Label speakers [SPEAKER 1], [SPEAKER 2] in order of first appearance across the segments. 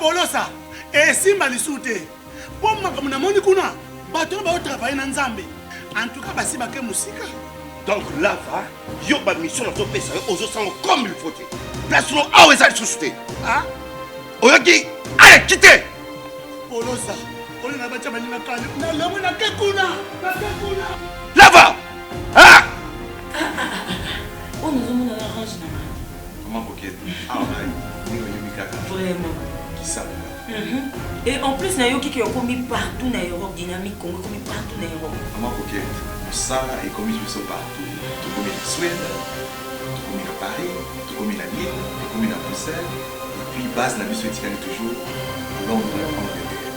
[SPEAKER 1] Polosa, et Simba Lissoute. Pour moi, comme on a kuna, bateau va travailler dans Zambé. En tout cas, basi baké musika.
[SPEAKER 2] Donc là, va, yo ba mission dans ton pays, aux autres comme il faut. Place nous à où est-ce société.
[SPEAKER 1] Ah?
[SPEAKER 2] Oyaki, allez, quittez.
[SPEAKER 1] Polosa, on a battu ma ligne calme. Na la mona kekuna, na kekuna.
[SPEAKER 2] Là va. Ah!
[SPEAKER 3] On nous a mis dans la range.
[SPEAKER 2] Comment coquette? Ah ouais, ni au Yumikaka.
[SPEAKER 3] Vraiment.
[SPEAKER 2] Qui ça?
[SPEAKER 3] Et en plus, Nayoki qui est commis partout dans l'Europe, dynamique, commis partout dans l'Europe.
[SPEAKER 2] Comment coquette? Ça est commis partout. Tout comme la Suède, tout comme la Paris, tout comme la Lille, tout comme la Bruxelles. Et puis, base la mission est toujours Londres, Angleterre.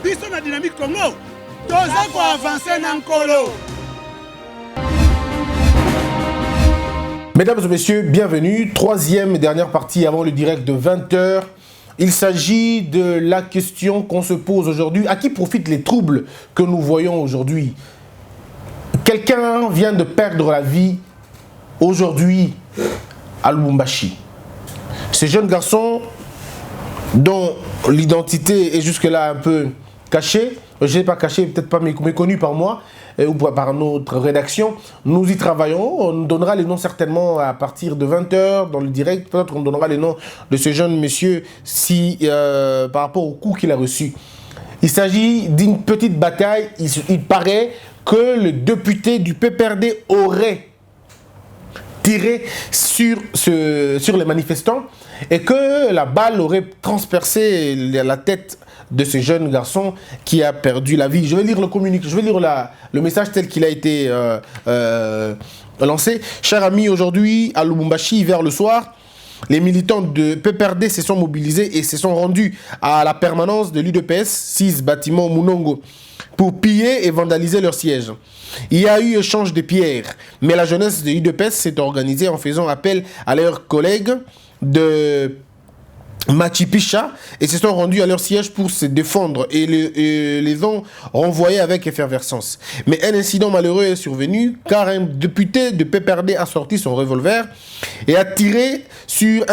[SPEAKER 1] Biso na dynamique Congo. Toza ko avancer na nkolo.
[SPEAKER 4] Mesdames et messieurs, bienvenue. Troisième et dernière partie avant le direct de 20h. Il s'agit de la question qu'on se pose aujourd'hui. À qui profitent les troubles que nous voyons aujourd'hui? Quelqu'un vient de perdre la vie aujourd'hui à Lubumbashi. Ce jeune garçon dont l'identité est jusque-là un peu cachée, je n'ai pas caché, peut-être pas méconnu par moi, ou par notre rédaction, nous y travaillons. On donnera les noms certainement à partir de 20h dans le direct. Peut-être qu'on donnera les noms de ce jeune monsieur si, par rapport au coup qu'il a reçu. Il s'agit d'une petite bataille. Il paraît que le député du PPRD aurait tiré sur les manifestants et que la balle aurait transpercé la tête de ce jeune garçon qui a perdu la vie. Je vais lire le communiqué, je vais lire le message tel qu'il a été lancé. Chers amis, aujourd'hui à Lubumbashi, vers le soir, les militants de PPRD se sont mobilisés et se sont rendus à la permanence de l'UDPS, 6 bâtiments Munongo, pour piller et vandaliser leur siège. Il y a eu échange de pierres, mais la jeunesse de l'UDPS s'est organisée en faisant appel à leurs collègues de Machipicha et se sont rendus à leur siège pour se défendre et les ont renvoyés avec effervescence. Mais un incident malheureux est survenu car un député de PPRD a sorti son revolver et a tiré sur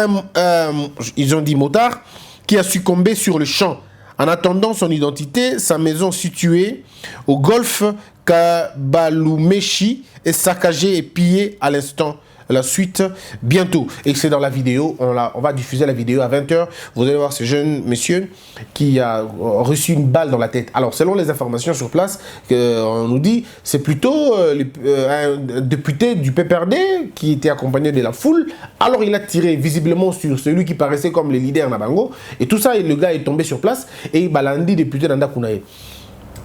[SPEAKER 4] ils ont dit motard, qui a succombé sur le champ. En attendant son identité, sa maison située au golfe Kabalumeshi est saccagée et pillée à l'instant. La suite bientôt, et c'est dans la vidéo, on va diffuser la vidéo à 20h. Vous allez voir ce jeune monsieur qui a reçu une balle dans la tête. Alors selon les informations sur place, on nous dit c'est plutôt un député du PPRD qui était accompagné de la foule. Alors il a tiré visiblement sur celui qui paraissait comme le leader Nabango, et tout ça, le gars est tombé sur place et il balandi député Nanda Kounaï.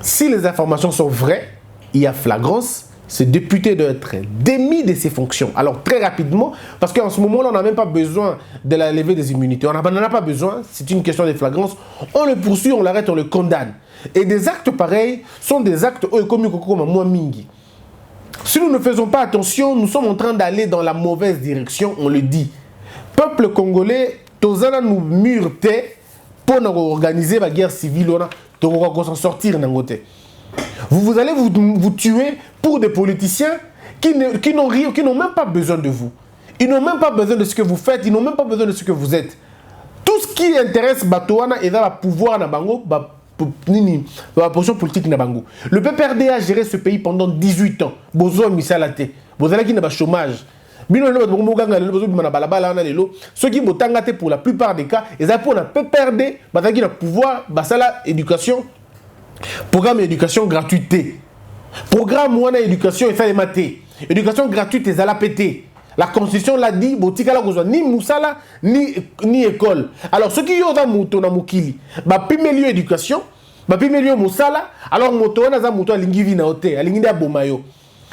[SPEAKER 4] Si les informations sont vraies, il y a flagrance. Ce député doit être démis de ses fonctions. Alors très rapidement, parce qu'en ce moment-là, on n'a même pas besoin de la levée des immunités. On n'en a pas besoin, c'est une question de flagrance. On le poursuit, on l'arrête, on le condamne. Et des actes pareils sont des actes comme moi mingi. Si nous ne faisons pas attention, nous sommes en train d'aller dans la mauvaise direction, on le dit. Peuple congolais, tozana nous murte pour nous organiser la guerre civile, on va s'en sortir dans côté. Vous allez vous tuer pour des politiciens qui n'ont même pas besoin de vous. Ils n'ont même pas besoin de ce que vous faites, ils n'ont même pas besoin de ce que vous êtes. Tout ce qui intéresse Batouana est dans le pouvoir Nabango, la position politique Nabango. Le PPRD a géré ce pays pendant 18 ans. Bozo Misalate, Bozala qui n'a pas chômage. Ceux qui ont pour la plupart des cas, ils ont pour le PPRD, qui a pouvoir, éducation. Programme éducation gratuité. Programme ouana éducation et ça maté. Éducation gratuite et ça l'a pété. La constitution l'a dit, botika la kozwa ni musala ni école. Alors ceux qui ont dans muto na mukili, ba pimelieu éducation, ba pimelieu musala, alors moto na za muto alingi vina hote, alingi da bomayo.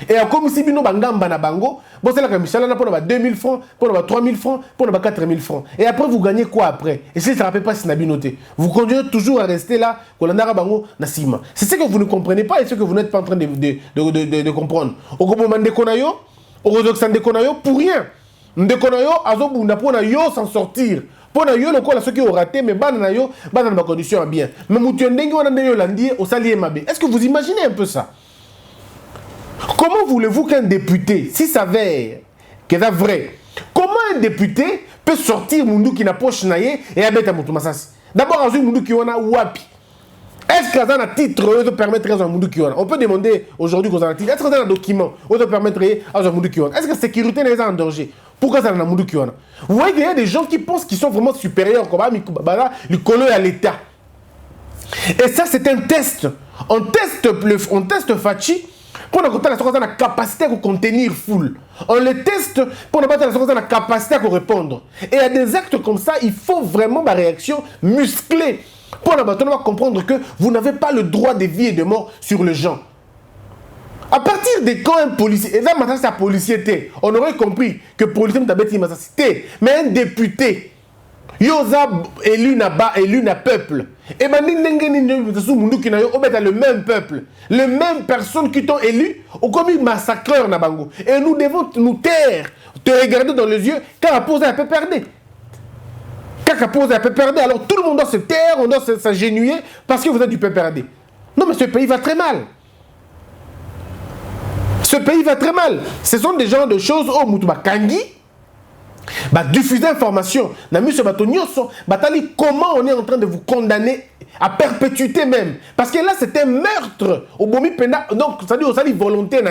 [SPEAKER 4] Et comme si bino bangamba na bango, bon c'est la commission là pour 2000 francs, pour 3000 francs, pour 4000 francs. Et après vous gagnez quoi après? Et si ça ne rappelle pas si nabinoté, vous continuez toujours à rester là, kolanda bango na sima. C'est ce que vous ne comprenez pas et ce que vous n'êtes pas en train de comprendre. Au moment de konayo, au de konayo pour rien. De konayo azobunda pour na yo s'en sortir. Pour na yo le quoi ceux qui ont raté mais ban na yo, ban dans ma condition bien. Mais mutu ndenge wana ndeyo landi au salier mabe. Est-ce que vous imaginez un peu ça? Comment voulez-vous qu'un député, si ça s'avère que c'est vrai, comment un député peut sortir Mundu qui n'a pas chnaillé et habiter à Moutumasasi? D'abord, à Mundu qui a wapi. Est-ce que ça a un titre de permettre à Mundu qui on peut demander aujourd'hui qu'on a un titre. Est-ce que ça a un document de permettre à Mundu qui est-ce que la sécurité n'est pas en danger? Pourquoi ça a un Mundu qui Vous voyez qu'il y a des gens qui pensent qu'ils sont vraiment supérieurs comme le colon à l'État. Et ça, c'est un test. On teste Fachi pour la capacité à contenir foule. On le teste pour la capacité à répondre. Et à des actes comme ça, il faut vraiment ma réaction musclée pour comprendre que vous n'avez pas le droit de vie et de mort sur les gens. À partir de quand un policier, et là maintenant c'est un policier, on aurait compris que le policier n'a cité, mais un député, Yosa élu na peuple. Et ben le même peuple, les mêmes personnes qui t'ont élu ont commis massacreur na bango. Et nous devons nous taire, te regarder dans les yeux quand la pose un peu perdue. Quand la pose un peu perdue, alors tout le monde doit se taire, on doit s'agenouiller parce que vous êtes du peu perdu. Non mais ce pays va très mal. Ce pays va très mal. Ce sont des genres de choses, oh Moutouba Kangi, diffuser l'information. Comment on est en train de vous condamner à perpétuité même? Parce que là, c'est un meurtre. Donc, ça dit aussi volonté.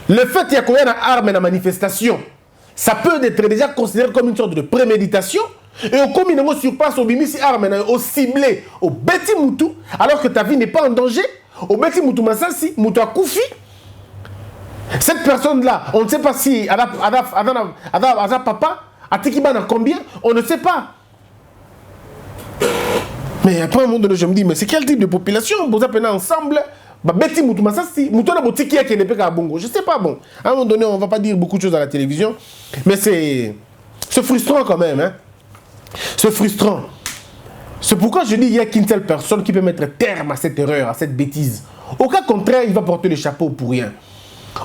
[SPEAKER 4] Le fait qu'il y a combien d'armes dans la manifestation, ça peut être déjà considéré comme une sorte de préméditation. Et au commun sur place, au bimisi armes, au ciblé, au beti moutou, alors que ta vie n'est pas en danger. Au beti moutou masasi, moutou a koufi. Cette personne-là, on ne sait pas si Ada papa, a Tikibana combien, on ne sait pas. Mais après un moment donné, je me dis, mais c'est quel type de population? Vous appelez ensemble, Betty Moutoumassa, Moutona Botikia qui n'est pas à Bongo. Je ne sais pas, bon. À un moment donné, on ne va pas dire beaucoup de choses à la télévision, mais c'est frustrant quand même. Hein? C'est frustrant. C'est pourquoi je dis qu'il n'y a qu'une seule personne qui peut mettre terme à cette erreur, à cette bêtise. Au cas contraire, il va porter le chapeau pour rien.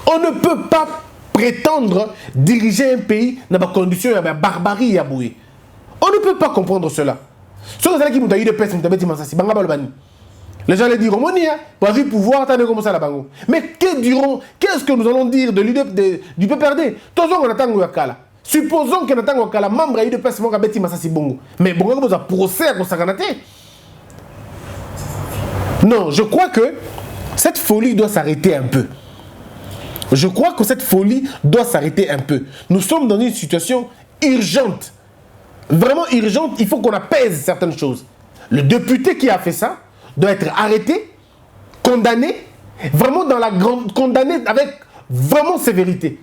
[SPEAKER 4] On ne peut pas prétendre diriger un pays dans des conditions de barbarie. On ne peut pas comprendre cela. Les gens les diront, pas vu pouvoir, comme ça là-bas. Mais qu'est-ce que nous allons dire de du PPRD? Supposons que nous avons un membre de l'UDPS qui a été Massassi Bongo. Mais Bongo vous a procès à Sakanate. Non, je crois que cette folie doit s'arrêter un peu. Je crois que cette folie doit s'arrêter un peu. Nous sommes dans une situation urgente. Vraiment urgente, il faut qu'on apaise certaines choses. Le député qui a fait ça doit être arrêté, condamné, vraiment condamné avec vraiment sévérité.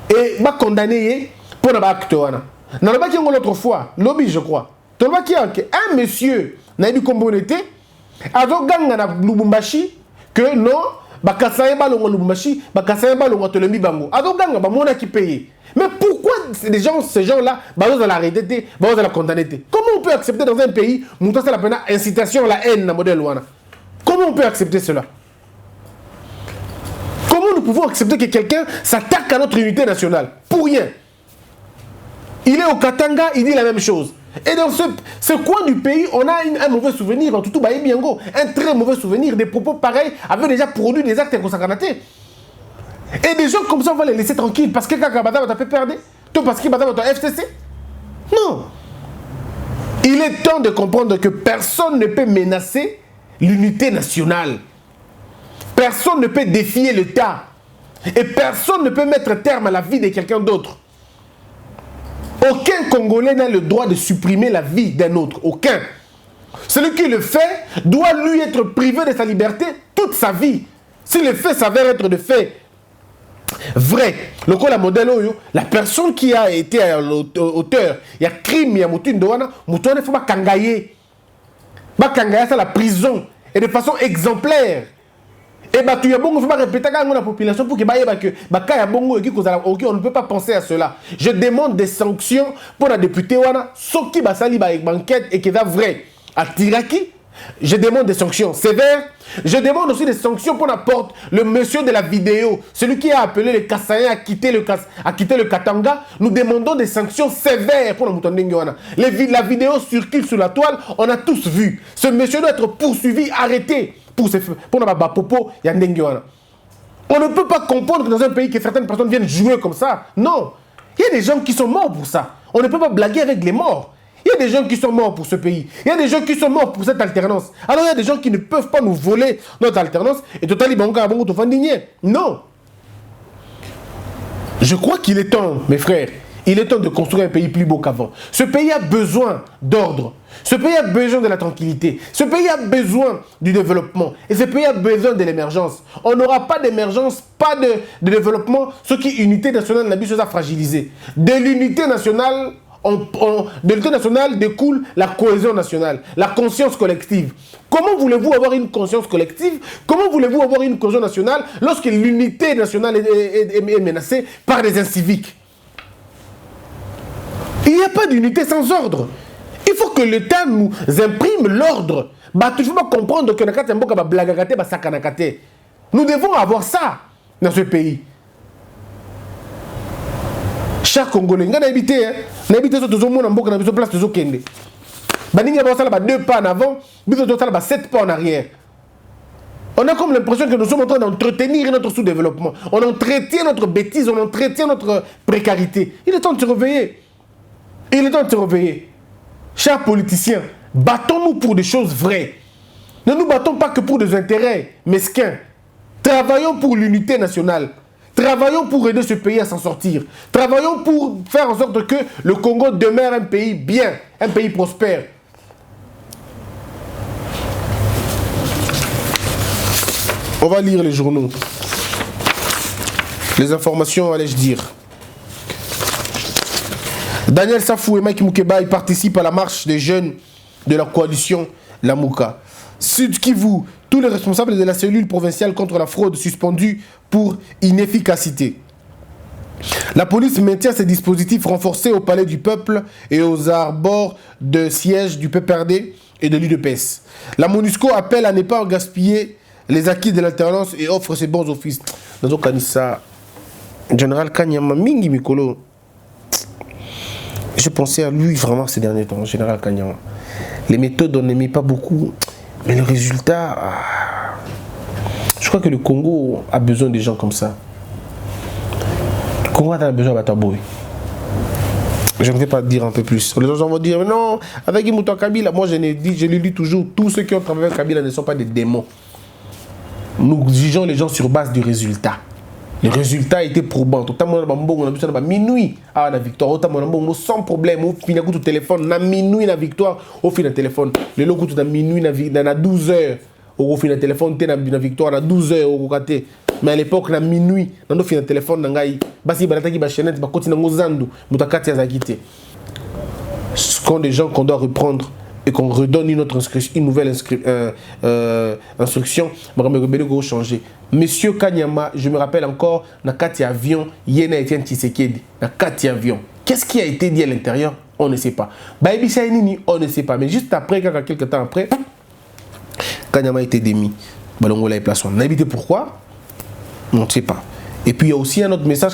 [SPEAKER 4] Et condamné pour la acte. Dans le bas qui l'autre fois, lobby je crois. Dans le bas qui un monsieur n'a eu communauté, a gagné na Lubumbashi que non. Mais pourquoi ces gens-là vont l'arrêter, vont la condamner? Comment on peut accepter dans un pays où c'est la peine incitation à la haine dans modèle Wana? Comment on peut accepter cela? Comment nous pouvons accepter que quelqu'un s'attaque à notre unité nationale? Pour rien. Il est au Katanga, il dit la même chose. Et dans ce coin du pays, on a un mauvais souvenir, en tout Biango, un très mauvais souvenir. Des propos pareils avaient déjà produit des actes consacratés. Et des gens comme ça, on va les laisser tranquilles parce que Kakabada va perdre. Toi, parce qu'il va FCC. Non. Il est temps de comprendre que personne ne peut menacer l'unité nationale. Personne ne peut défier l'État. Et personne ne peut mettre terme à la vie de quelqu'un d'autre. Aucun Congolais n'a le droit de supprimer la vie d'un autre. Aucun. Celui qui le fait doit lui être privé de sa liberté toute sa vie. Si le fait s'avère être de fait vrai, le coup la modèle la personne qui a été à l'auteur, il y a crime, il y a Moutouine Douana, Moutouine il faut pas kangayer. Pas kangayer ça la prison et de façon exemplaire. Et bah tu y a bon, il faut pas répéter à la population pour que on ne peut pas penser à cela. Je demande des sanctions pour la députée Wana, ce qui va salir avec banquette et qui est vrai. À Tiraki, je demande des sanctions sévères. Je demande aussi des sanctions pour le monsieur de la vidéo, celui qui a appelé les Kassaïens à quitter le Katanga. Nous demandons des sanctions sévères pour le Moutondengue Wana. La vidéo circule sur la toile, on a tous vu. Ce monsieur doit être poursuivi, arrêté. Pour la popo, il y a Ndengue Wana. On ne peut pas comprendre que dans un pays que certaines personnes viennent jouer comme ça. Non. Il y a des gens qui sont morts pour ça. On ne peut pas blaguer avec les morts. Il y a des gens qui sont morts pour ce pays. Il y a des gens qui sont morts pour cette alternance. Alors il y a des gens qui ne peuvent pas nous voler notre alternance et totalement non. Je crois qu'il est temps, mes frères, il est temps de construire un pays plus beau qu'avant. Ce pays a besoin d'ordre. Ce pays a besoin de la tranquillité. Ce pays a besoin du développement. Et ce pays a besoin de l'émergence. On n'aura pas d'émergence, pas de développement, ce qui est unité nationale n'a pas chose à fragiliser. De l'unité nationale, de l'unité nationale découle la cohésion nationale, la conscience collective. Comment voulez-vous avoir une conscience collective? Comment voulez-vous avoir une cohésion nationale lorsque l'unité nationale est menacée par des inciviques? Il n'y a pas d'unité sans ordre. Il faut que l'État nous imprime l'ordre. Tu ne peux pas comprendre que nous devons avoir ça dans ce pays. Chers Congolais, nous avons habité sur tout le monde en place de Zokende. Nous avons 2 pas en avant, nous avons 7 pas en arrière. On a comme l'impression que nous sommes en train d'entretenir notre sous-développement. On entretient notre bêtise, on entretient notre précarité. Il est temps de se réveiller. Il est temps de se réveiller. Chers politiciens, battons-nous pour des choses vraies. Ne nous battons pas que pour des intérêts mesquins. Travaillons pour l'unité nationale. Travaillons pour aider ce pays à s'en sortir. Travaillons pour faire en sorte que le Congo demeure un pays bien, un pays prospère. On va lire les journaux. Les informations, allais-je dire. Daniel Safou et Mike Moukeba participent à la marche des jeunes de la coalition Lamouka. Sud Kivu, tous les responsables de la cellule provinciale contre la fraude suspendus pour inefficacité. La police maintient ses dispositifs renforcés au Palais du Peuple et aux abords de siège du PPRD et de l'UDPS. La MONUSCO appelle à ne pas gaspiller les acquis de l'alternance et offre ses bons offices. Dans le Kanissa, Général Kanyama Mingi Mikolo. Je pensais à lui vraiment ces derniers temps, Général Kanyama. Les méthodes, on n'aimait pas beaucoup, mais le résultat... Je crois que le Congo a besoin de gens comme ça. Le Congo a besoin de Bataboy. Je ne vais pas dire un peu plus. Les gens vont dire, non, avec Imouto Kabila, moi je le dis toujours, tous ceux qui ont travaillé avec Kabila ne sont pas des démons. Nous jugeons les gens sur base du résultat. Le résultat était probant. On a besoin de minuit à la victoire. Sans problème. Au final, au téléphone, na minuit la victoire. Au final, téléphone. Le logo de minuit na 12 heures. Au final, téléphone, na victoire na 12 heures. Au côté. Mais à l'époque, na minuit, na final téléphone, na ngai. Basi balataki ba chaînette, ba continue ngozandu. Mutakati azakite. Ce sont des gens qu'on doit reprendre. Et qu'on redonne une nouvelle instruction, changer. Monsieur Kanyama, je me rappelle encore, dans 4 avions, Yéna Etienne Tshisekedi, dans 4 avions. Qu'est-ce qui a été dit à l'intérieur? On ne sait pas. Baïbi Saïnini, on ne sait pas. Mais juste après, quelques temps après, Kanyama a été démis. Balongola est placé. On a évité pourquoi? On ne sait pas. Et puis il y a aussi un autre message,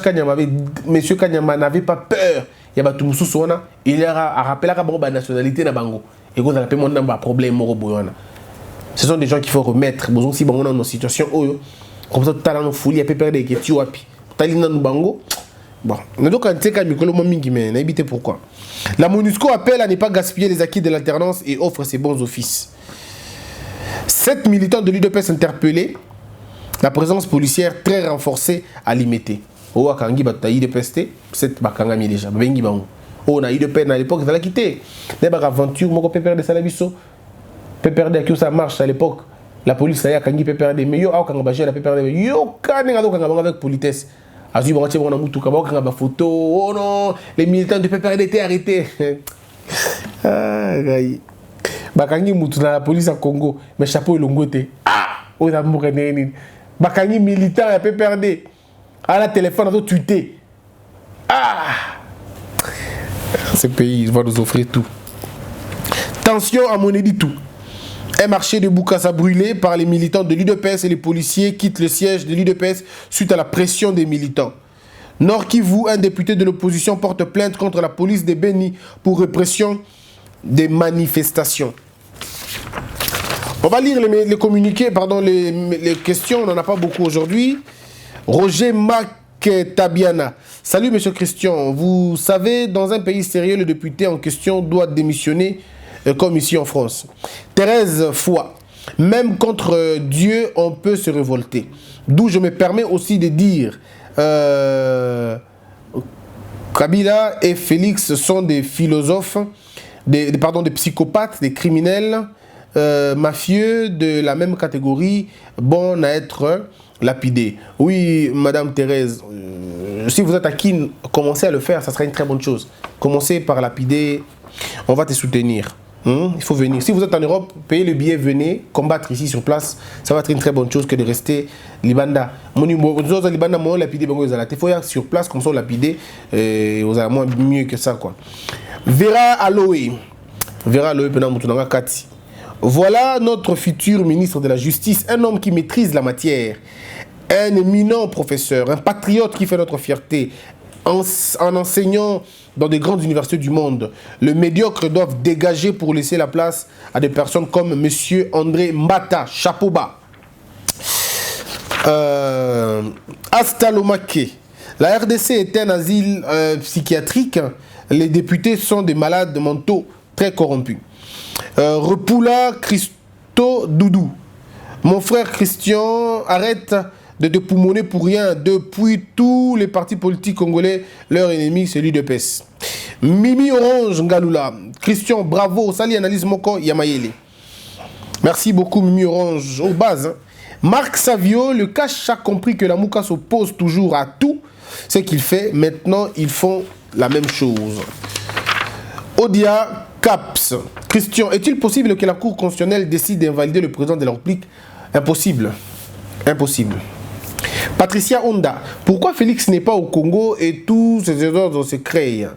[SPEAKER 4] Monsieur Kanyama n'avait pas peur. Il y a tout le il a rappelé la nationalité de Bango. Et vous avez un problème. Ce sont des gens qu'il faut remettre. Si on a une situation comme ça, tout à l'heure, folie, il y a perdre des questions. Bon, donc on évité pourquoi. La MONUSCO appelle à ne pas gaspiller les acquis de l'alternance et offre ses bons offices. 7 militants de l'UDPS interpellés. La présence policière très renforcée à Limité. Oh, Akangi bataille de peste, 7 bakangami déjà. Bengi bango. On a eu de peine à l'époque, il fallait quitter. Des aventure, mon pépère de Salabiso. Pépère de qui ça marche à l'époque. La police a Kangi pépère de mais yo a Kangabagé la pépère de yo Kanenga avec politesse. Azu Bangache on a mutu Kabaka ba photo. Oh non, les militants de pépère étaient arrêtés. Ah, gaï. Bakangi mutu na la police à Congo, mais chapeau longote. Ah, on a mouré. Bakangi militant à pépère de à la téléphone, à tweeter. Ah! Ce pays va nous offrir tout. Tension à Moneditou. Un marché de Bukassa brûlé par les militants de l'UDPS et les policiers quittent le siège de l'UDPS suite à la pression des militants. Nord Kivu, un député de l'opposition porte plainte contre la police de Beni pour répression des manifestations. On va lire les communiqués, pardon, les questions, on n'en a pas beaucoup aujourd'hui. Roger Tabiana. Salut monsieur Christian. Vous savez, dans un pays sérieux, le député en question doit démissionner comme ici en France. Thérèse Foy. Même contre Dieu, on peut se révolter. D'où je me permets aussi de dire Kabila et Félix sont des philosophes, des psychopathes, des criminels, mafieux de la même catégorie, bon à être lapidés. Oui, Madame Thérèse, si vous êtes à Kin, commencez à le faire, ça sera une très bonne chose. Commencez par lapider, on va te soutenir. Il faut venir. Si vous êtes en Europe, payez le billet, venez combattre ici sur place. Ça va être une très bonne chose que de rester Libanda. Il faut y aller sur place, comme ça on lapide. Vous avez moins mieux que ça, quoi. Vera Aloe. Voilà notre futur ministre de la Justice, un homme qui maîtrise la matière, un éminent professeur, un patriote qui fait notre fierté. En enseignant dans des grandes universités du monde, les médiocres doivent dégager pour laisser la place à des personnes comme M. André Mbata, chapeau bas. Astalomake. La RDC est un asile psychiatrique. Les députés sont des malades mentaux très corrompus. Repoula Christo Doudou. Mon frère Christian, arrête de te poumonner pour rien. Depuis tous les partis politiques congolais, leur ennemi, c'est l'UDPS. Mimi Orange Ngaloula. Christian, bravo. Sali analyse Moko Yamayele. Merci beaucoup, Mimi Orange. Aux bases. Hein. Marc Savio, le cash a compris que la Mouka s'oppose toujours à tout ce qu'il fait. Maintenant, ils font la même chose. Odia Caps. Christian, est-il possible que la Cour constitutionnelle décide d'invalider le président de la République? Impossible. Impossible. Patricia Honda, pourquoi Félix n'est pas au Congo et tous ces ordres se créent?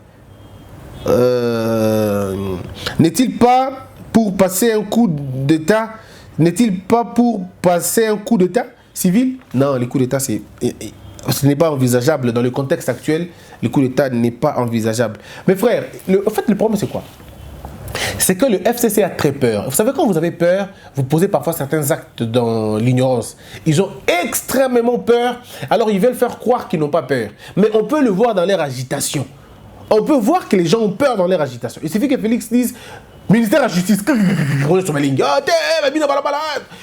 [SPEAKER 4] N'est-il pas pour passer un coup d'État? N'est-il pas pour passer un coup d'État civil? Non, les coups d'État, ce n'est pas envisageable. Dans le contexte actuel, le coup d'État n'est pas envisageable. Mes frères, en fait, le problème, c'est quoi? C'est que le FCC a très peur. Vous savez, quand vous avez peur, vous posez parfois certains actes dans l'ignorance. Ils ont extrêmement peur, alors ils veulent faire croire qu'ils n'ont pas peur. Mais on peut le voir dans leur agitation. On peut voir que les gens ont peur dans leur agitation. Il suffit que Félix dise ministère de la Justice.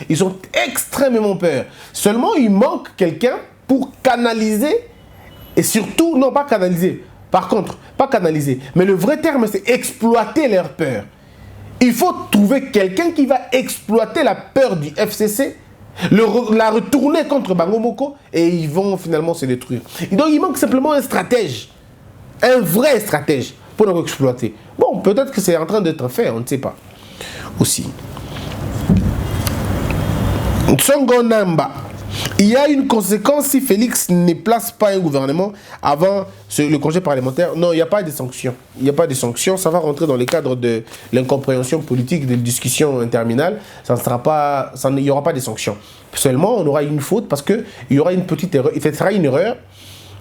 [SPEAKER 4] Ils ont extrêmement peur. Seulement, il manque quelqu'un pour canaliser et surtout, non pas canaliser. Par contre, pas canaliser, mais le vrai terme, c'est exploiter leur peur. Il faut trouver quelqu'un qui va exploiter la peur du FCC, la retourner contre Bangomoko et ils vont finalement se détruire. Et donc, il manque simplement un stratège, un vrai stratège pour nous exploiter. Bon, peut-être que c'est en train d'être fait, on ne sait pas. Aussi. Tsongo Namba. Il y a une conséquence si Félix ne place pas un gouvernement avant le congé parlementaire. Non, il n'y a pas de sanctions. Il n'y a pas de sanctions. Ça va rentrer dans le cadre de l'incompréhension politique, des discussions interminales. Il n'y aura pas de sanctions. Seulement, on aura une faute parce qu'il y aura une petite erreur. Il sera une erreur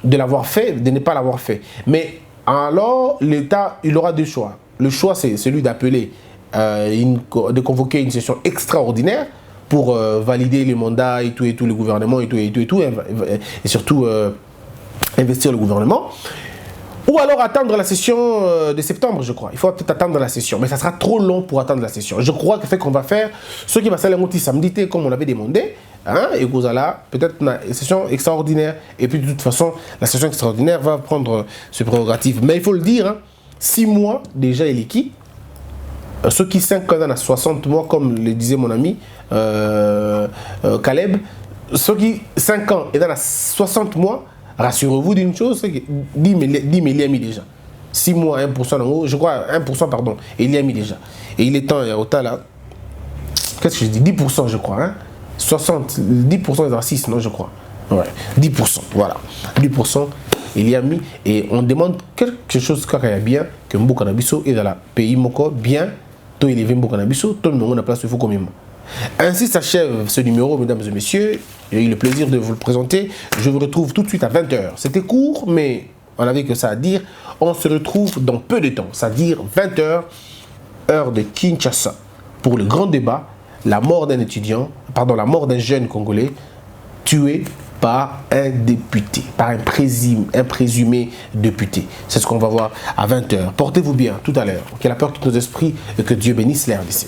[SPEAKER 4] de l'avoir fait, de ne pas l'avoir fait. Mais alors, l'État, il aura deux choix. Le choix, c'est celui d'appeler, de convoquer une session extraordinaire pour valider les mandats et tout, le gouvernement et surtout investir le gouvernement. Ou alors attendre la session de septembre, je crois. Il faut peut-être attendre la session, mais ça sera trop long pour attendre la session. Je crois que fait qu'on va faire ce qui va s'aller un samedi, comme on avait demandé, hein, et vous allez peut-être une session extraordinaire. Et puis de toute façon, la session extraordinaire va prendre ce prérogative. Mais il faut le dire, hein, 6 mois déjà, il est qui? Ceux qui 5 ans à 60 mois, comme le disait mon ami Caleb, ceux qui 5 ans et dans à 60 mois, rassurez-vous d'une chose, c'est que 10 000 il y a mis déjà. 6 mois, 1% en haut, je crois 1%, pardon, et il y a mis déjà. Et il est temps, au tas là, qu'est-ce que je dis? 10%, je crois, hein? 60, 10% est à 6, non, je crois. Ouais, 10%, voilà. 10%, il y a mis, et on demande quelque chose qui est bien, que Mbokanabiso est dans le pays Moko, bien, tout il est bien Mbokanabiso, tout le monde a place, il faut quand même. Ainsi s'achève ce numéro, mesdames et messieurs. J'ai eu le plaisir de vous le présenter. Je vous retrouve tout de suite à 20h. C'était court, mais on n'avait que ça à dire. On se retrouve dans peu de temps, c'est-à-dire 20h, heure de Kinshasa, pour le grand débat, la mort d'un étudiant, pardon, la mort d'un jeune Congolais tué par un député, par un présumé député. C'est ce qu'on va voir à 20h. Portez-vous bien tout à l'heure. Que la peur quitte nos esprits et que Dieu bénisse l'air d'ici.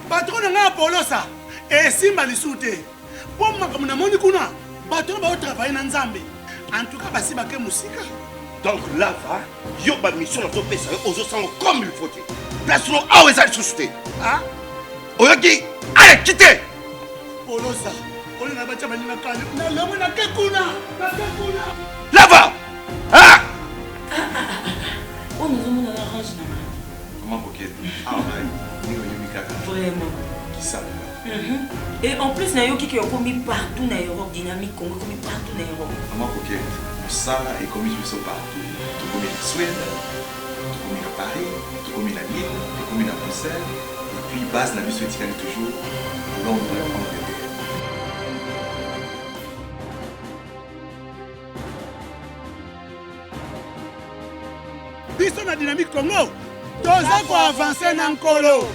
[SPEAKER 1] Patron na Apolosa et Simba Lisute. Pour moi comme na moni kuna, patron ba travailler na Nzambe. En tout cas basi ba ke musika.
[SPEAKER 5] Donc là va, yo ba mission na to pesa aux sango comme il faut. Place no awe za société.
[SPEAKER 1] Ah?
[SPEAKER 5] Oyoki, allez quitter.
[SPEAKER 1] Polosa. On na ba chama ni na kanya. Na lemo na ke kuna. Na ke kuna.
[SPEAKER 5] Là va. Ah!
[SPEAKER 3] Oh, nous avons la range.
[SPEAKER 2] Comment coquette? Ah ouais,
[SPEAKER 3] Vraiment.
[SPEAKER 2] qui ça?
[SPEAKER 3] Et en plus, il y a qui est commis partout dans l'Europe, dynamique, commis partout dans l'Europe.
[SPEAKER 2] Comment coquette? Ça est commis partout. Tout comme en Suède, tout comme à Paris, tout comme à Lille, tout comme à Bruxelles. Et puis base la mission est toujours Londres, Angleterre.
[SPEAKER 1] Biso na dynamique Congo. Toza ko avancer na nkolo.